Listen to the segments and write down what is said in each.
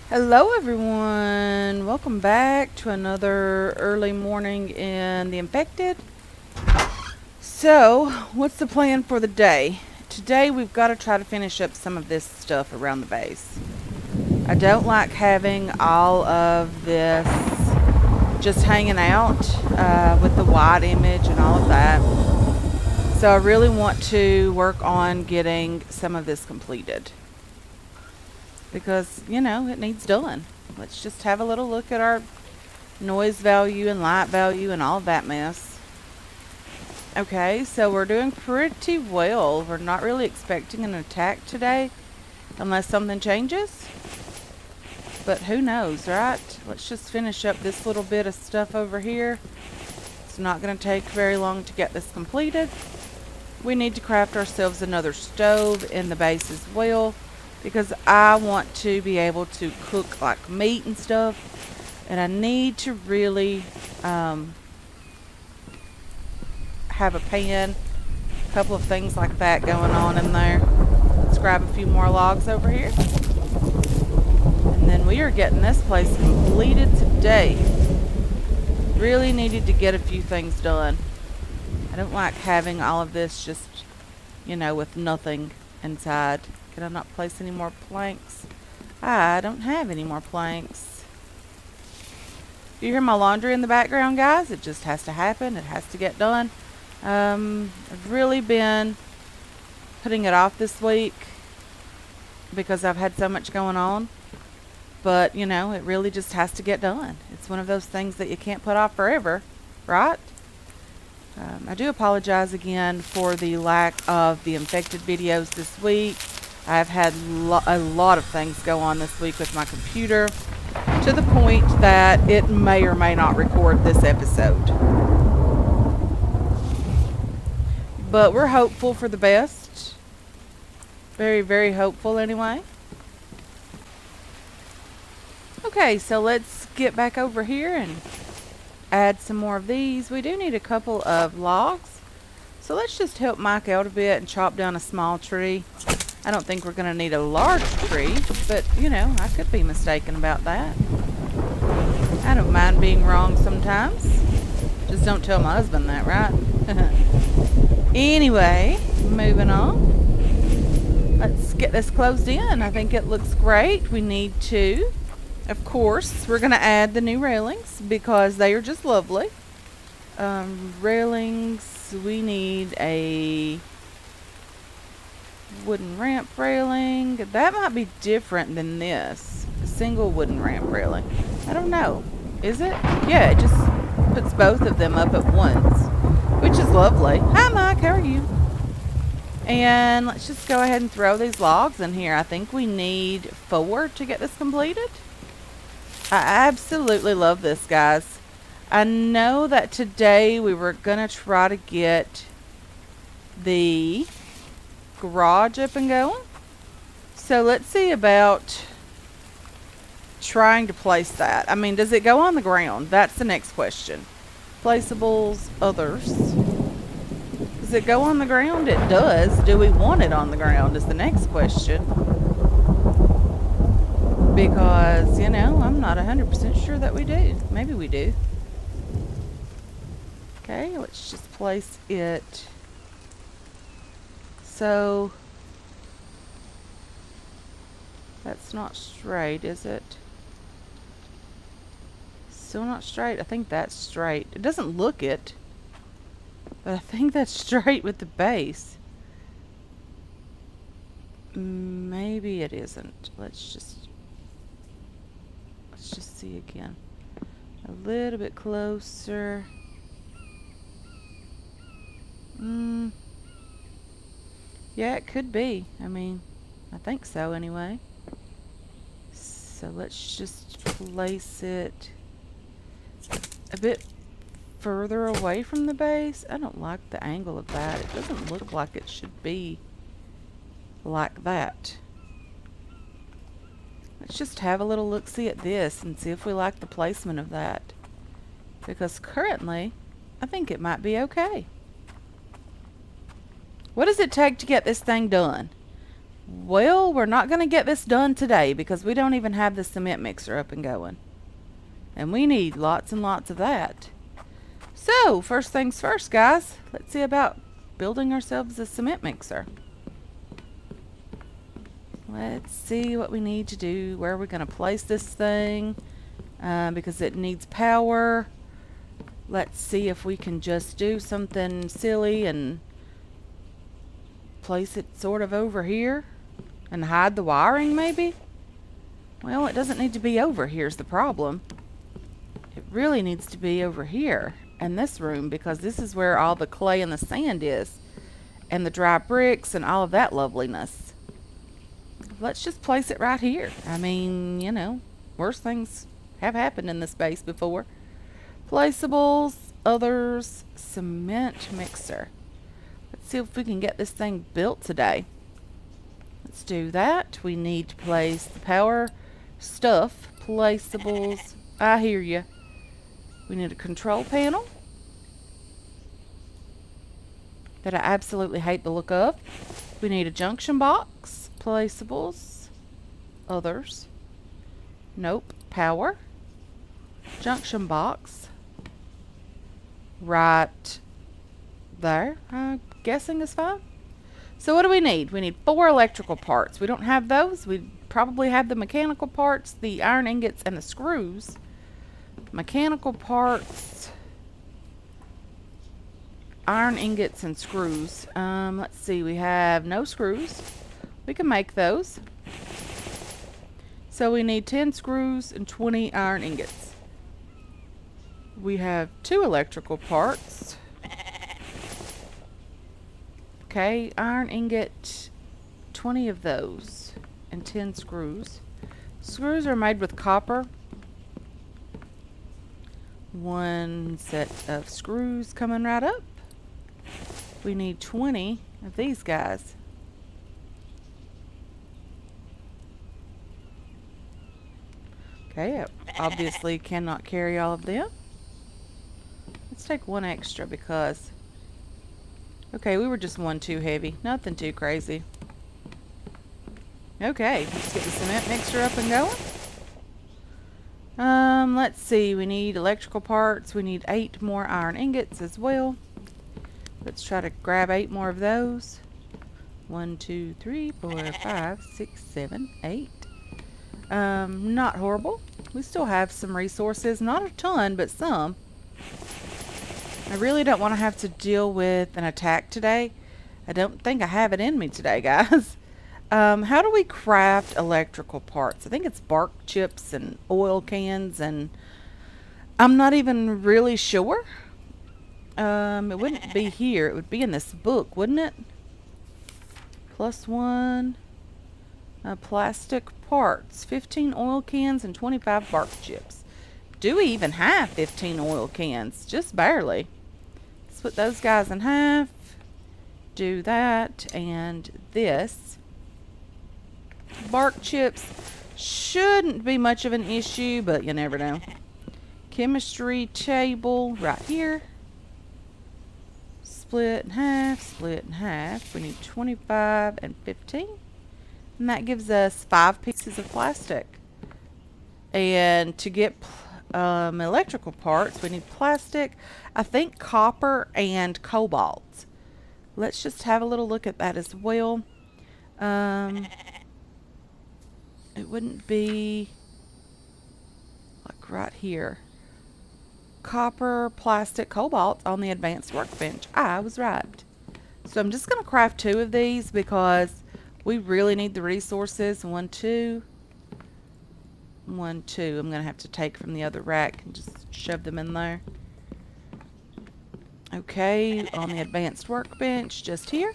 Hello, everyone. Welcome back to another early morning in the infected. So, what's the plan for the day? Today, we've got to try to finish up some of this stuff around the base. I don't like having all of this just hanging out with the white image and all of that. So, I really want to work on getting some of this completed because, it needs done. Let's just have a little look at our noise value and light value and all of that mess. Okay, so we're doing pretty well. We're not really expecting an attack today unless something changes. But who knows, right? Let's just finish up this little bit of stuff over here. It's not going to take very long to get this completed. We need to craft ourselves another stove in the base as well because I want to be able to cook like meat and stuff. And I need to really have a pan, a couple of things like that going on in there. Let's grab a few more logs over here. And then we are getting this place completed today. Really needed to get a few things done. I don't like having all of this just, with nothing inside. Can I not place any more planks? I don't have any more planks. Do you hear my laundry in the background, guys? It just has to happen. It has to get done. I've really been putting it off this week because I've had so much going on. But, it really just has to get done. It's one of those things that you can't put off forever, right? I do apologize again for the lack of the infected videos this week. I've had a lot of things go on this week with my computer to the point that it may or may not record this episode. But we're hopeful for the best. Very, very hopeful anyway. Okay, so let's get back over here and add some more of these. We do need a couple of logs. So let's just help Mike out a bit and chop down a small tree. I don't think we're going to need a large tree, but, I could be mistaken about that. I don't mind being wrong sometimes. Just don't tell my husband that, right? Anyway, moving on. Let's get this closed in. I think it looks great. We need to, of course, we're going to add the new railings because they are just lovely. Railings, we need a wooden ramp railing. That might be different than this. A single wooden ramp railing. I don't know. Is it? Yeah, it just puts both of them up at once, which is lovely. Hi, Mike. How are you? And let's just go ahead and throw these logs in here. I think we need 4 to get this completed. I absolutely love this, guys. I know that today we were going to try to get the garage up and going. So let's see about trying to place that. I mean, does it go on the ground? That's the next question. Placeables, others. Does it go on the ground? It does. Do we want it on the ground is the next question. Because, I'm not 100% sure that we do. Maybe we do. Okay, let's just place it. So, that's not straight, is it? Still not straight. I think that's straight. It doesn't look it, but I think that's straight with the base. Maybe it isn't. Let's just see again. A little bit closer. Yeah, it could be. I mean, I think so anyway. So let's just place it a bit further away from the base. I don't like the angle of that. It doesn't look like it should be like that. Let's just have a little look-see at this and see if we like the placement of that. Because currently, I think it might be okay. What does it take to get this thing done? Well, we're not going to get this done today because we don't even have the cement mixer up and going. And we need lots and lots of that. So, first things first, guys. Let's see about building ourselves a cement mixer. Let's see what we need to do. Where are we going to place this thing? Because it needs power. Let's see if we can just do something silly and place it sort of over here and hide the wiring maybe. Well, it doesn't need to be over here's the problem. It really needs to be over here in this room because this is where all the clay and the sand is and the dry bricks and all of that loveliness. Let's just place it right here. I mean, you know, worse things have happened in this base before. Placeables, others, cement mixer. Let's see if we can get this thing built today. Let's do that. We need to place the power stuff, placeables. I hear you. We need a control panel that I absolutely hate the look of. We need a junction box, placeables, others. Nope, power, junction box. Right there, I'm guessing is fine. So what do we need? We need 4 electrical parts. We don't have those. We probably have the mechanical parts, the iron ingots, and the screws. Mechanical parts, iron ingots, and screws. Let's see, we have no screws. We can make those. So we need 10 screws and 20 iron ingots. We have 2 electrical parts. Okay, iron ingot, 20 of those, and 10 screws. Screws are made with copper. 1 set of screws coming right up. We need 20 of these guys. Okay, I obviously cannot carry all of them. Let's take 1 extra because... Okay, we were just 1 too heavy. Nothing too crazy. Okay, let's get the cement mixer up and going. Let's see. We need electrical parts. We need 8 more iron ingots as well. Let's try to grab 8 more of those. 1, 2, 3, 4, 5, 6, 7, 8. Not horrible. We still have some resources. Not a ton, but some. I really don't want to have to deal with an attack today. I don't think I have it in me today, guys. How do we craft electrical parts? I think it's bark chips and oil cans, and I'm not even really sure. It wouldn't be here. It would be in this book, wouldn't it? +1. Plastic parts. 15 oil cans and 25 bark chips. Do we even have 15 oil cans? Just barely. Split those guys in half. Do that and this. Bark chips shouldn't be much of an issue, but you never know. Chemistry table right here. Split in half, split in half. We need 25 and 15. And that gives us 5 pieces of plastic. And to get electrical parts, we need plastic, I think copper and cobalt. Let's just have a little look at that as well. It wouldn't be like right here. Copper, plastic, cobalt on the advanced workbench. I was right. So I'm just going to craft 2 of these because we really need the resources. 1, 2. 1, 2. I'm going to have to take from the other rack and just shove them in there. Okay, on the advanced workbench, just here.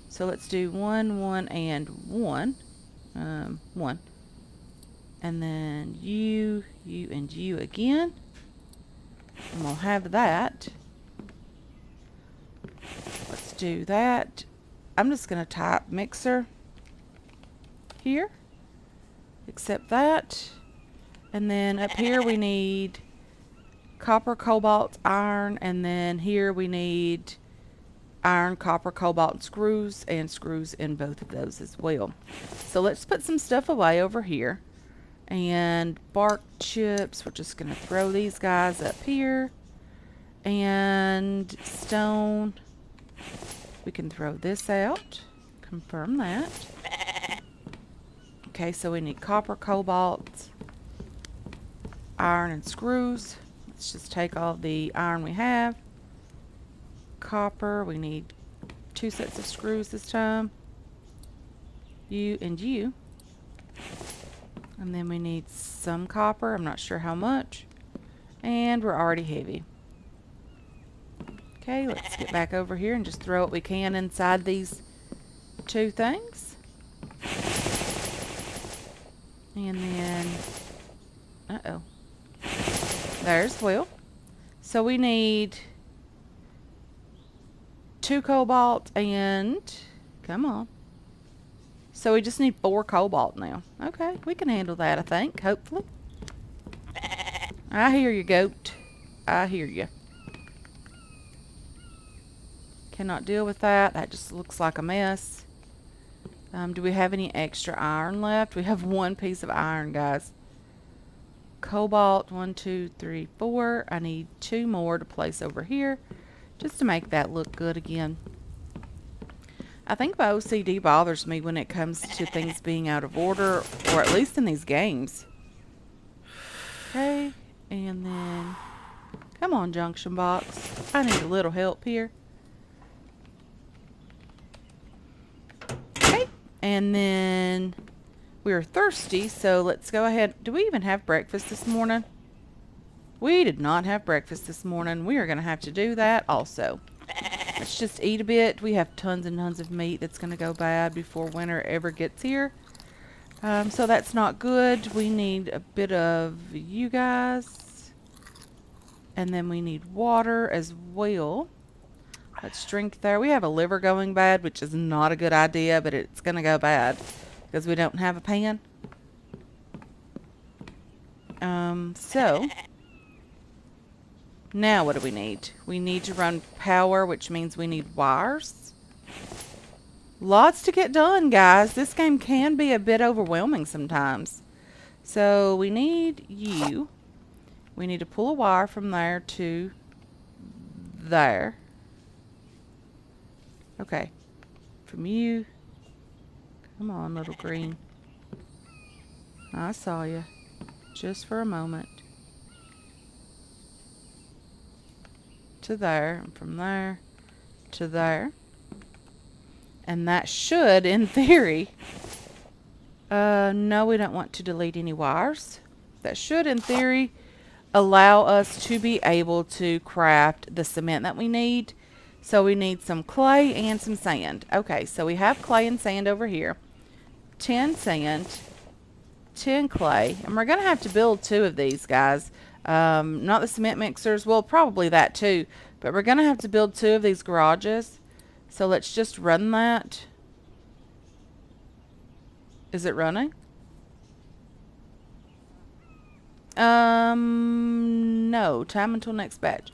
So let's do 1, 1, and 1. 1. And then you, and you again. And we'll have that. Let's do that. I'm just going to type mixer here. Accept that. And then up here we need copper, cobalt, iron, and then here we need iron, copper, cobalt, and screws in both of those as well. So let's put some stuff away over here. And bark chips, we're just going to throw these guys up here. And stone, we can throw this out. Confirm that. Okay, so we need copper, cobalt, iron, and screws. Let's just take all the iron we have. Copper, we need 2 sets of screws this time. You and you. And then we need some copper. I'm not sure how much. And we're already heavy. Okay, let's get back over here and just throw what we can inside these 2 things. And then, uh-oh. There's Will. So we need 2 cobalt and, come on. So we just need 4 cobalt now. Okay, we can handle that, I think, hopefully. I hear you, goat. I hear you. Cannot deal with that. That just looks like a mess. Do we have any extra iron left? We have 1 piece of iron, guys. Cobalt, 1, 2, 3, 4. I need 2 more to place over here just to make that look good again. I think my OCD bothers me when it comes to things being out of order, or at least in these games. Okay, and then, come on, junction box. I need a little help here. Okay, and then we're thirsty, so let's go ahead. Do we even have breakfast this morning? We did not have breakfast this morning. We are going to have to do that also. Let's just eat a bit. We have tons and tons of meat that's going to go bad before winter ever gets here. So that's not good. We need a bit of you guys. And then we need water as well. Let's drink there. We have a liver going bad, which is not a good idea, but it's going to go bad because we don't have a pan. So now what do we need? We need to run power, which means we need wires. Lots to get done, guys. This game can be a bit overwhelming sometimes. So we need you. We need to pull a wire from there to there. Okay. From you. Come on, little green. I saw you. Just for a moment. To there, and from there to there. And that should, in theory, no, we don't want to delete any wires. That should, in theory, allow us to be able to craft the cement that we need. So we need some clay and some sand. Okay, so we have clay and sand over here. 10 sand, 10 clay, and we're going to have to build 2 of these, guys. Not the cement mixers, well, probably that too, but we're going to have to build 2 of these garages. So let's just run that. Is it running? No. Time until next batch.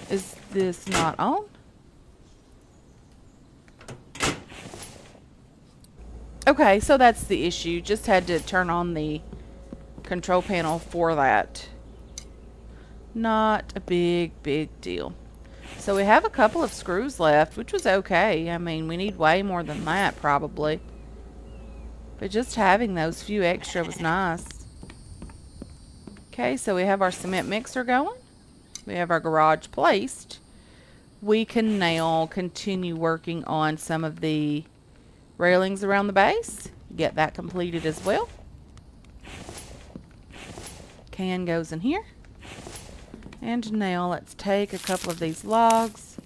Is this not on? Okay, so that's the issue. Just had to turn on the control panel for that. Not a big deal. So we have a couple of screws left, which was okay. I mean, we need way more than that probably. But just having those few extra was nice. Okay, so we have our cement mixer going. We have our garage placed. We can now continue working on some of the railings around the base. Get that completed as well. Can goes in here. And now let's take a couple of these logs.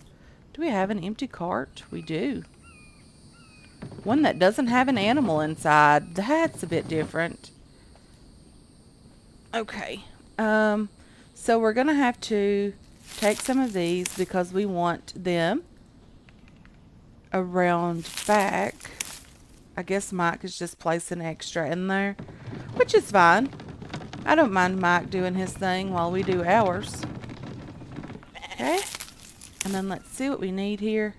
Do we have an empty cart? We do. One that doesn't have an animal inside. That's a bit different. Okay. So we're going to have to take some of these because we want them around back. I guess Mike is just placing extra in there, which is fine. I don't mind Mike doing his thing while we do ours. Okay. And then let's see what we need here.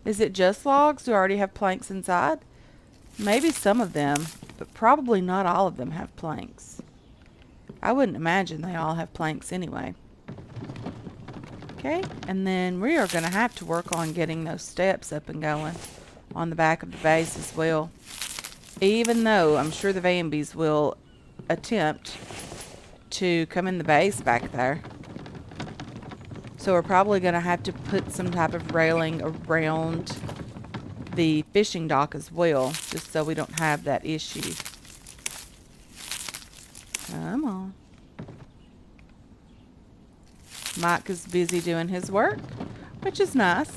Is it just logs? Do I already have planks inside? Maybe some of them, but probably not all of them have planks. I wouldn't imagine they all have planks anyway. Okay, and then we are going to have to work on getting those steps up and going on the back of the base as well. Even though I'm sure the Vambies will attempt to come in the base back there. So we're probably going to have to put some type of railing around the fishing dock as well, just so we don't have that issue. Come on. Mike is busy doing his work, which is nice.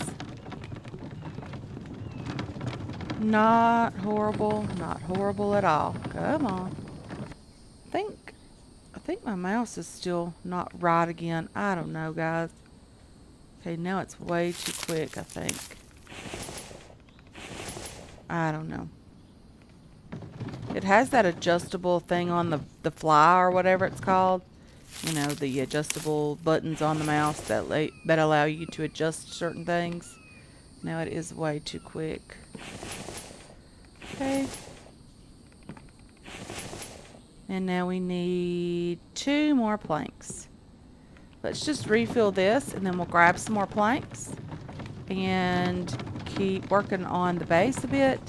Not horrible, not horrible at all. Come on. I think my mouse is still not right again. I don't know, guys. Okay, now it's way too quick, I think. I don't know. It has that adjustable thing on the fly or whatever it's called. You know, the adjustable buttons on the mouse that allow you to adjust certain things. Now it is way too quick. Okay. And now we need 2 more planks. Let's just refill this and then we'll grab some more planks and keep working on the base a bit.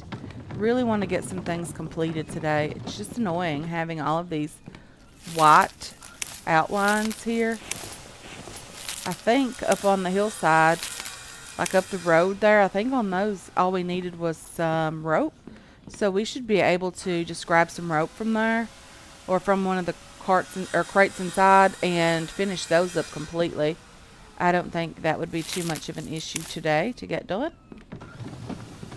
Really want to get some things completed today. It's just annoying having all of these white outlines here. I think up on the hillside, like up the road there, I think on those all we needed was some rope. So we should be able to just grab some rope from there or from one of the crates inside and finish those up completely. I don't think that would be too much of an issue today to get done.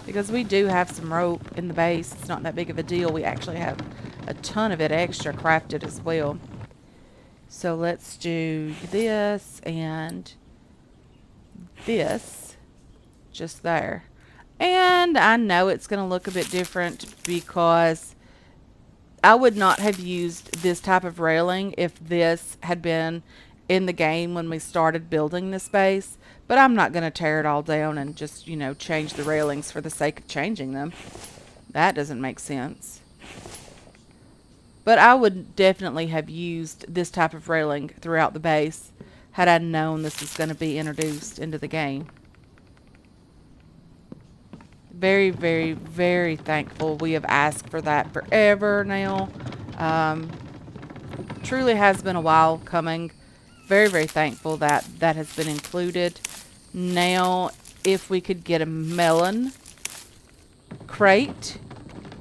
Because we do have some rope in the base. It's not that big of a deal. We actually have a ton of it extra crafted as well. So let's do this and this just there. And I know it's going to look a bit different because I would not have used this type of railing if this had been in the game when we started building this base. But I'm not going to tear it all down and just, you know, change the railings for the sake of changing them. That doesn't make sense. But I would definitely have used this type of railing throughout the base had I known this was going to be introduced into the game. Very, very, very thankful. We have asked for that forever now. Truly has been a while coming. Very, very thankful that that has been included. Now, if we could get a melon crate,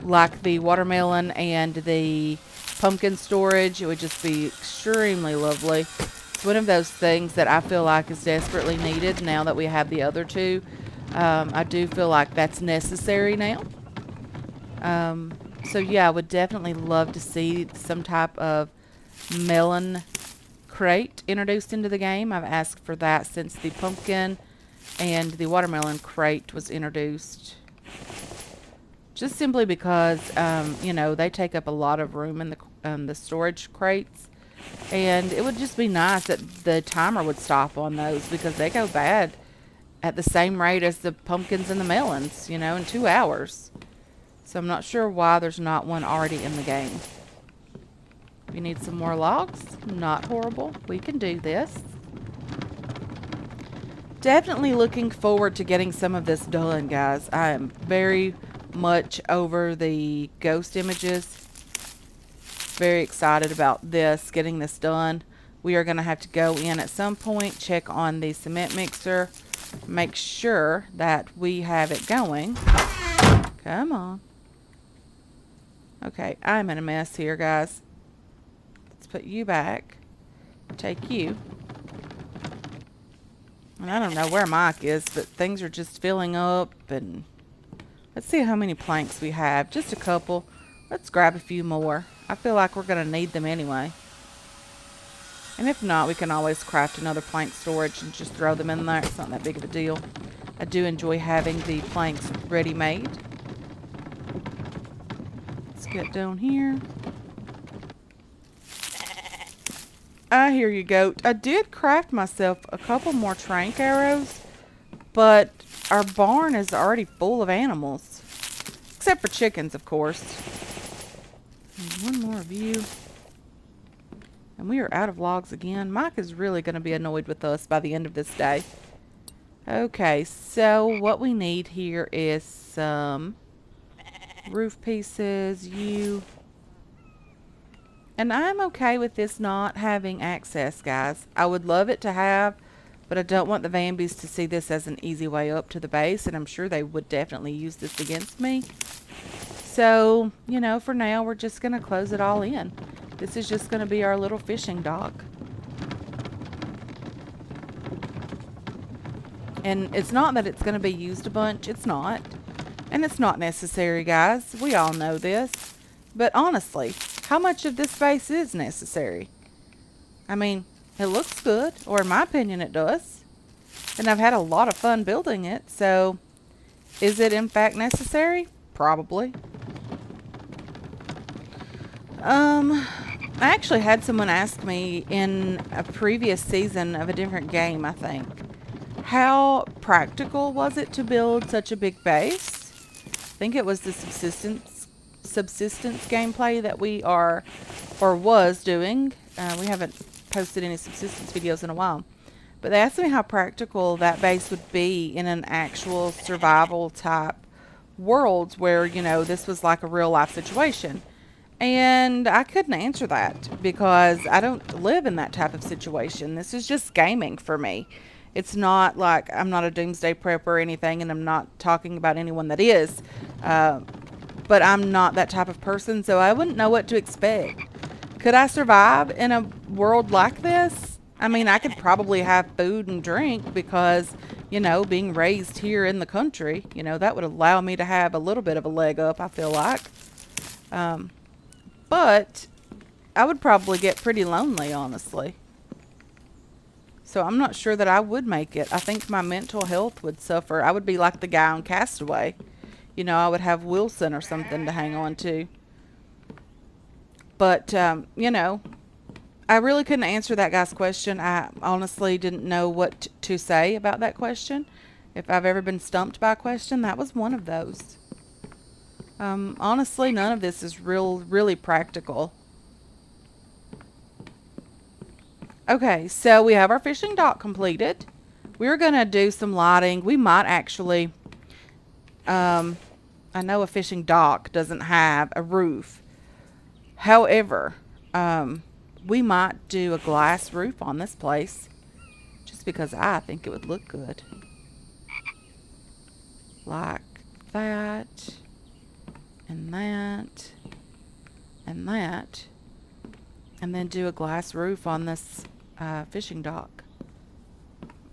like the watermelon and the pumpkin storage, it would just be extremely lovely. It's one of those things that I feel like is desperately needed now that we have the other two. I do feel like that's necessary now. So yeah, I would definitely love to see some type of melon crate introduced into the game. I've asked for that since the pumpkin and the watermelon crate was introduced. Just simply because, you know, they take up a lot of room in the storage crates. And it would just be nice that the timer would stop on those because they go bad at the same rate as the pumpkins and the melons, you know, in 2 hours. So I'm not sure why there's not one already in the game. We need some more logs. Not horrible. We can do this. Definitely looking forward to getting some of this done, guys. I am very much over the ghost images. Very excited about this, getting this done. We are going to have to go in at some point, check on the cement mixer, make sure that we have it going. Come on. Okay, I'm in a mess here, guys. Let's put you back. Take you. And I don't know where Mike is, but things are just filling up. And let's see how many planks we have. Just a couple. Let's grab a few more. I feel like we're going to need them anyway. And if not, we can always craft another plank storage and just throw them in there. It's not that big of a deal. I do enjoy having the planks ready-made. Let's get down here. I hear you, goat. I did craft myself a couple more trank arrows but our barn is already full of animals. Except for chickens, of course. And one more view. And we are out of logs again. Mike is really going to be annoyed with us by the end of this day. Okay, so what we need here is some roof pieces. And I'm okay with this not having access, guys. I would love it to have, but I don't want the Vambies to see this as an easy way up to the base, and I'm sure they would definitely use this against me. So, you know, for now, we're just going to close it all in. This is just going to be our little fishing dock. And it's not that it's going to be used a bunch. It's not. And it's not necessary, guys. We all know this. But honestly, how much of this space is necessary? I mean, it looks good, or in my opinion it does. And I've had a lot of fun building it, so is it in fact necessary? Probably. I actually had someone ask me in a previous season of a different game, I think, how practical was it to build such a big base? I think it was the subsistence gameplay that we are, or was doing. We haven't posted any subsistence videos in a while. But they asked me how practical that base would be in an actual survival type world where, you know, this was like a real life situation. And I couldn't answer that because I don't live in that type of situation. This is just gaming for me. It's not like I'm not a doomsday prepper or anything, and I'm not talking about anyone that is. But I'm not that type of person, so I wouldn't know what to expect. Could I survive in a world like this? I mean, I could probably have food and drink because, you know, being raised here in the country, you know, that would allow me to have a little bit of a leg up, I feel like. But I would probably get pretty lonely, honestly. So I'm not sure that I would make it. I think my mental health would suffer. I would be like the guy on Castaway. You know, I would have Wilson or something to hang on to. But, you know, I really couldn't answer that guy's question. I honestly didn't know what to say about that question. If I've ever been stumped by a question, that was one of those. Honestly, none of this is really practical. Okay, so we have our fishing dock completed. We're going to do some lighting. We might actually, I know a fishing dock doesn't have a roof. However, we might do a glass roof on this place just because I think it would look good. Like that. And that, and that, and then do a glass roof on this fishing dock.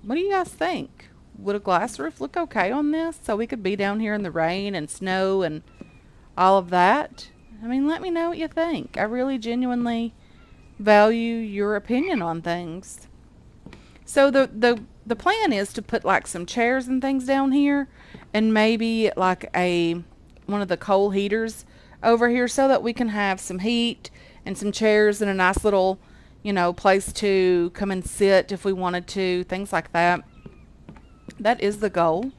What do you guys think? Would a glass roof look okay on this so we could be down here in the rain and snow and all of that? I mean, let me know what you think. I really genuinely value your opinion on things. So the plan is to put like some chairs and things down here and maybe like one of the coal heaters over here so that we can have some heat and some chairs and a nice little, you know, place to come and sit if we wanted to, things like that. That is the goal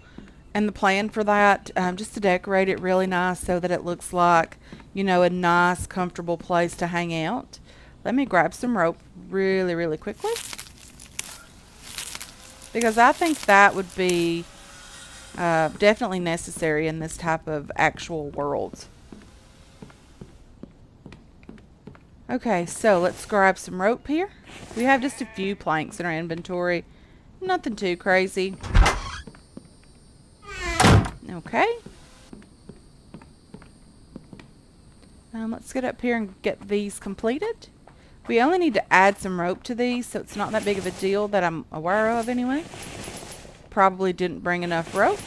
and the plan for that, just to decorate it really nice so that it looks like, you know, a nice, comfortable place to hang out. Let me grab some rope really quickly because I think that would be definitely necessary in this type of actual world. Okay, so let's grab some rope here. We have just a few planks in our inventory. Nothing too crazy. Okay. Let's get up here and get these completed. We only need to add some rope to these, so it's not that big of a deal that I'm aware of anyway. Probably didn't bring enough rope.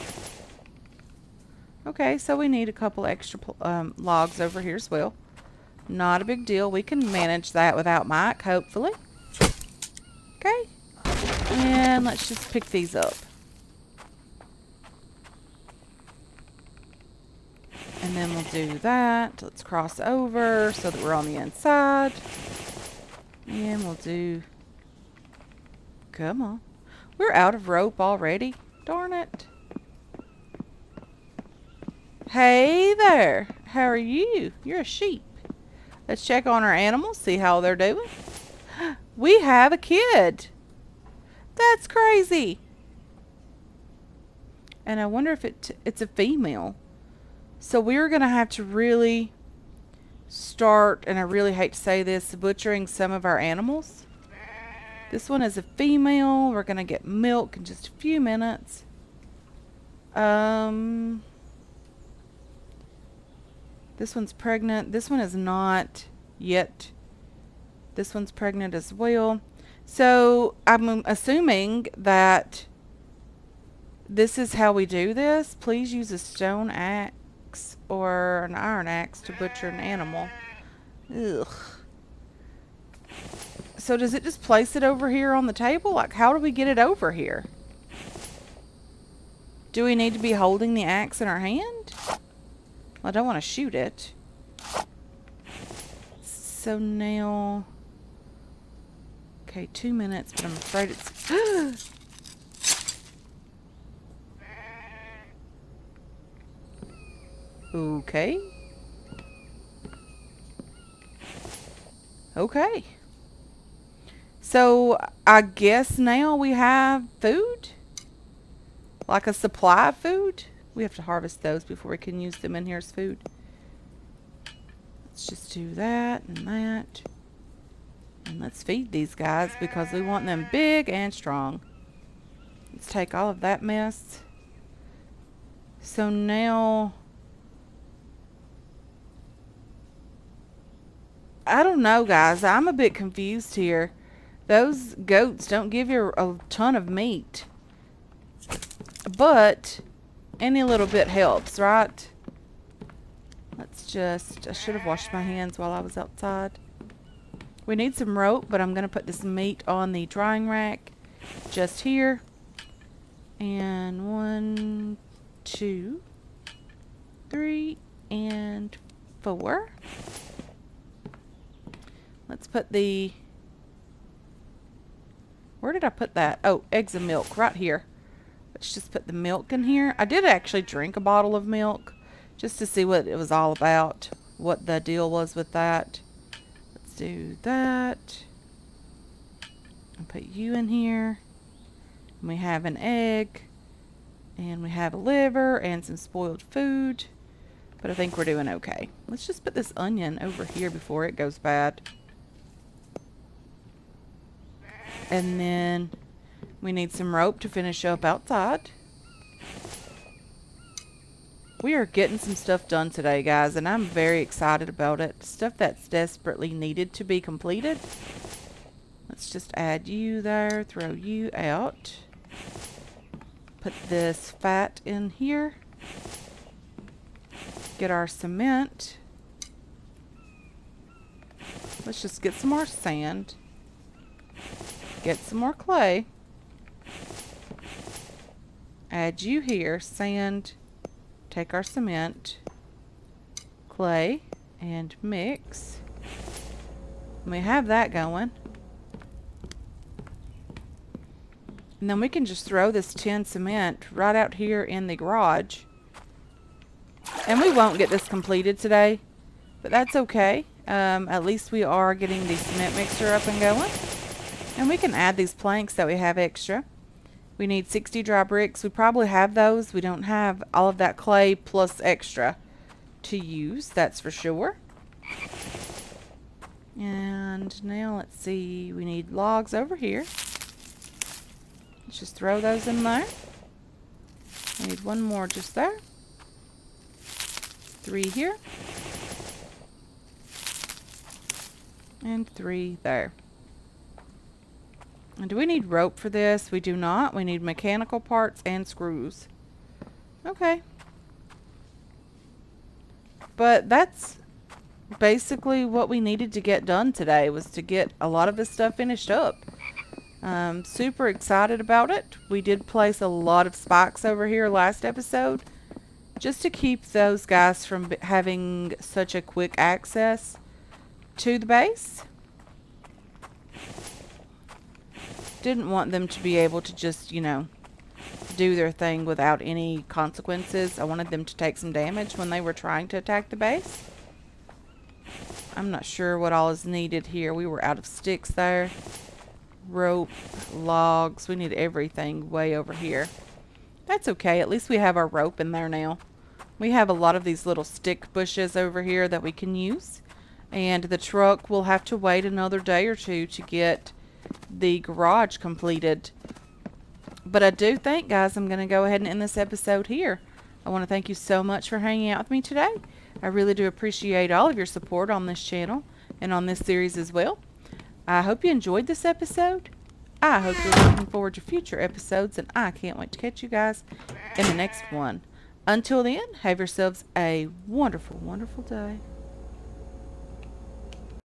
Okay, so we need a couple extra logs over here as well. Not a big deal. We can manage that without Mike, hopefully. Okay. And let's just pick these up. And then we'll do that. Let's cross over so that we're on the inside. And we'll do... Come on. We're out of rope already. Darn it. Hey there. How are you? You're a sheep. Let's check on our animals, see how they're doing. We have a kid. That's crazy. And I wonder if it's a female. So we're going to have to really start, and I really hate to say this, butchering some of our animals. This one is a female. We're going to get milk in just a few minutes. This one's pregnant. This one is not yet. This one's pregnant as well. So I'm assuming that this is how we do this. Please use a stone axe or an iron axe to butcher an animal. Ugh. So does it just place it over here on the table? Like, how do we get it over here? Do we need to be holding the axe in our hand? I don't want to shoot it. So now... Okay, 2 minutes, but I'm afraid it's... Okay. Okay. So, I guess now we have food? Like a supply of food? We have to harvest those before we can use them in here as food. Let's just do that and that. And let's feed these guys because we want them big and strong. Let's take all of that mess. So now... I don't know, guys. I'm a bit confused here. Those goats don't give you a ton of meat. But any little bit helps, right? Let's just... I should have washed my hands while I was outside. We need some rope, but I'm going to put this meat on the drying rack just here. And 1, 2, 3, and 4. Let's put the... Where did I put that? Oh, eggs and milk right here. Let's just put the milk in here. I did actually drink a bottle of milk just to see what it was all about, what the deal was with that. Let's do that. I'll put you in here. And we have an egg. And we have a liver and some spoiled food. But I think we're doing okay. Let's just put this onion over here before it goes bad. And then we need some rope to finish up outside. We are getting some stuff done today, guys, and I'm very excited about it. Stuff that's desperately needed to be completed. Let's just add you there, throw you out. Put this fat in here. Get our cement. Let's just get some more sand. Get some more clay. Add you here, sand. Take our cement, clay, and mix. And we have that going. And then we can just throw this tin cement right out here in the garage. And we won't get this completed today, but that's okay. At least we are getting the cement mixture up and going. And we can add these planks that we have extra. We need 60 dry bricks. We probably have those. We don't have all of that clay plus extra to use, that's for sure. And now let's see, we need logs over here. Let's just throw those in there. I need one more just there. 3 here. And 3 there. And do we need rope for this? We do not. We need mechanical parts and screws. Okay. But that's basically what we needed to get done today, was to get a lot of this stuff finished up. Super excited about it. We did place a lot of spikes over here last episode, just to keep those guys from having such a quick access to the base. Didn't want them to be able to just, you know, do their thing without any consequences. I wanted them to take some damage when they were trying to attack the base. I'm not sure what all is needed here. We were out of sticks there. Rope, logs. We need everything way over here. That's okay. At least we have our rope in there now. We have a lot of these little stick bushes over here that we can use. And the truck will have to wait another day or two to get the garage completed. But I do think, guys, I'm going to go ahead and end this episode here. I want to thank you so much for hanging out with me today. I really do appreciate all of your support on this channel and on this series as well. I hope you enjoyed this episode. I hope you're looking forward to future episodes, and I can't wait to catch you guys in the next one. Until then, have yourselves a wonderful, wonderful day.